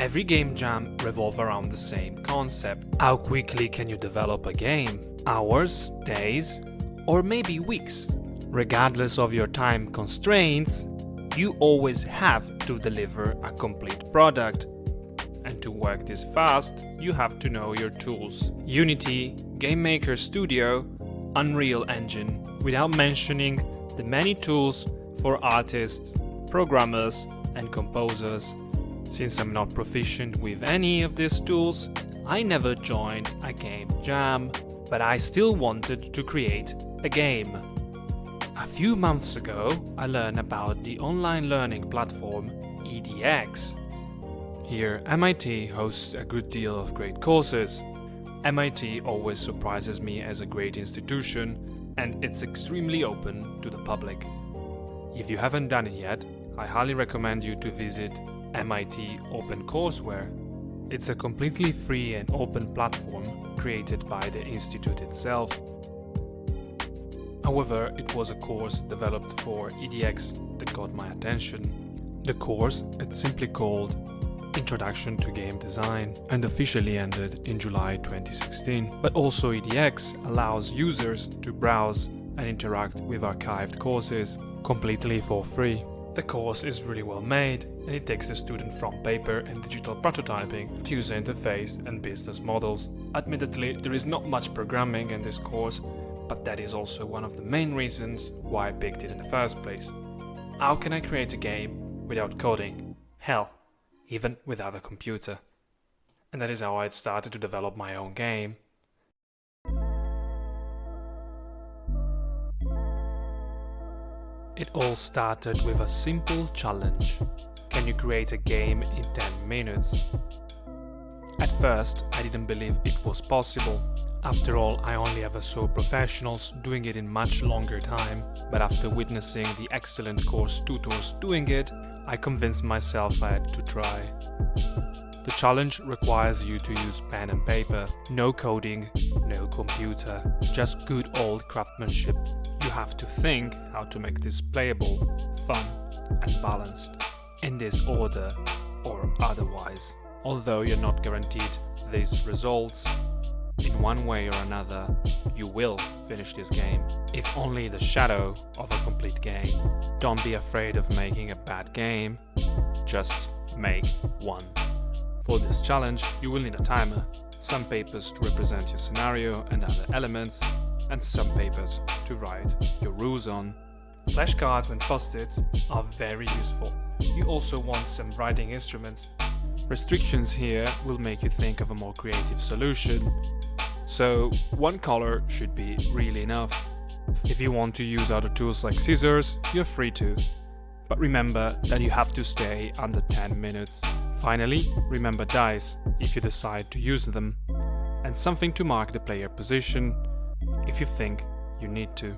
Every game jam revolves around the same concept. How quickly can you develop a game? Hours, days, or maybe weeks? Regardless of your time constraints, you always have to deliver a complete product. And to work this fast, you have to know your tools. Unity, GameMaker Studio, Unreal Engine, without mentioning the many tools for artists, programmers, and composers. Since I'm not proficient with any of these tools, I never joined a game jam, but I still wanted to create a game. A few months ago, I learned about the online learning platform EDX. Here, MIT hosts a good deal of great courses. MIT always surprises me as a great institution, and it's extremely open to the public. If you haven't done it yet, I highly recommend you to visit MIT OpenCourseWare. It's a completely free and open platform created by the institute itself. However, it was a course developed for EDX that got my attention. The course is simply called Introduction to Game Design and officially ended in July 2016. But also EDX allows users to browse and interact with archived courses completely for free. The course is really well made, and it takes the student from paper and digital prototyping to user interface and business models. Admittedly, there is not much programming in this course, but that is also one of the main reasons why I picked it in the first place. How can I create a game without coding? Hell, even without a computer. And that is how I started to develop my own game. It all started with a simple challenge. Can you create a game in 10 minutes? At first, I didn't believe it was possible. After all, I only ever saw professionals doing it in much longer time, but after witnessing the excellent course tutors doing it, I convinced myself I had to try. The challenge requires you to use pen and paper. No coding, no computer, just good old craftsmanship. You have to think how to make this playable, fun, and balanced, in this order or otherwise. Although you're not guaranteed these results, in one way or another, you will finish this game, if only the shadow of a complete game. Don't be afraid of making a bad game, just make one. For this challenge, you will need a timer, some papers to represent your scenario and other elements, and some papers to write your rules on. Flashcards and post-its are very useful. You also want some writing instruments. Restrictions here will make you think of a more creative solution. So one color should be really enough. If you want to use other tools like scissors, you're free to. But remember that you have to stay under 10 minutes. Finally, remember dice if you decide to use them, and something to mark the player position if you think you need to.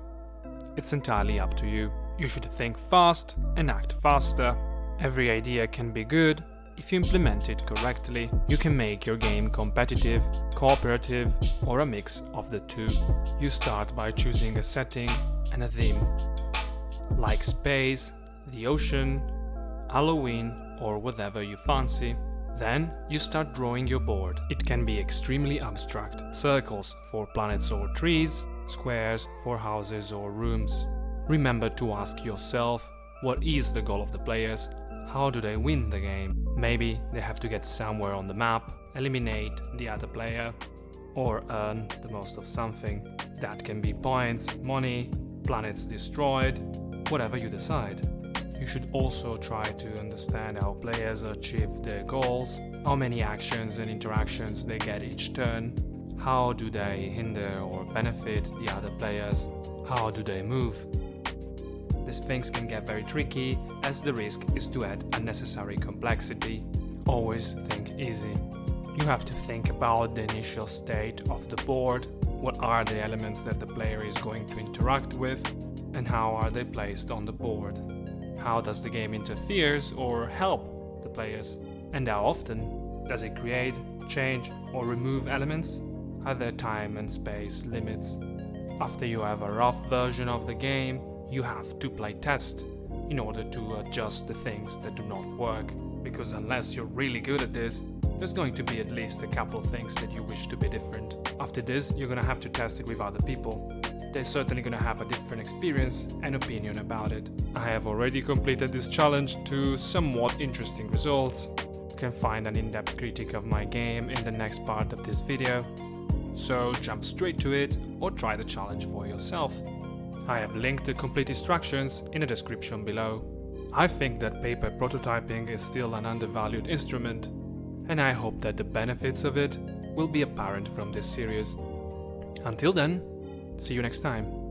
It's entirely up to you. You should think fast and act faster. Every idea can be good. If you implement it correctly, you can make your game competitive, cooperative, or a mix of the two. You start by choosing a setting and a theme, like space, the ocean, Halloween, or whatever you fancy. Then you start drawing your board. It can be extremely abstract. Circles for planets or trees, squares for houses or rooms. Remember to ask yourself, what is the goal of the players? How do they win the game? Maybe they have to get somewhere on the map, eliminate the other player, or earn the most of something. That can be points, money, planets destroyed, whatever you decide. You should also try to understand how players achieve their goals, how many actions and interactions they get each turn, how do they hinder or benefit the other players, how do they move. These things can get very tricky, as the risk is to add unnecessary complexity. Always think easy. You have to think about the initial state of the board, what are the elements that the player is going to interact with, and how are they placed on the board. How does the game interfere or help the players? And how often does it create, change, or remove elements? Are there time and space limits? After you have a rough version of the game, you have to play test in order to adjust the things that do not work. because unless you're really good at this, there's going to be at least a couple things that you wish to be different. After this, you're gonna have to test it with other people. They're certainly gonna have a different experience and opinion about it. I have already completed this challenge to somewhat interesting results. You can find an in-depth critique of my game in the next part of this video. So jump straight to it or try the challenge for yourself. I have linked the complete instructions in the description below. I think that paper prototyping is still an undervalued instrument, and I hope that the benefits of it will be apparent from this series. Until then, see you next time.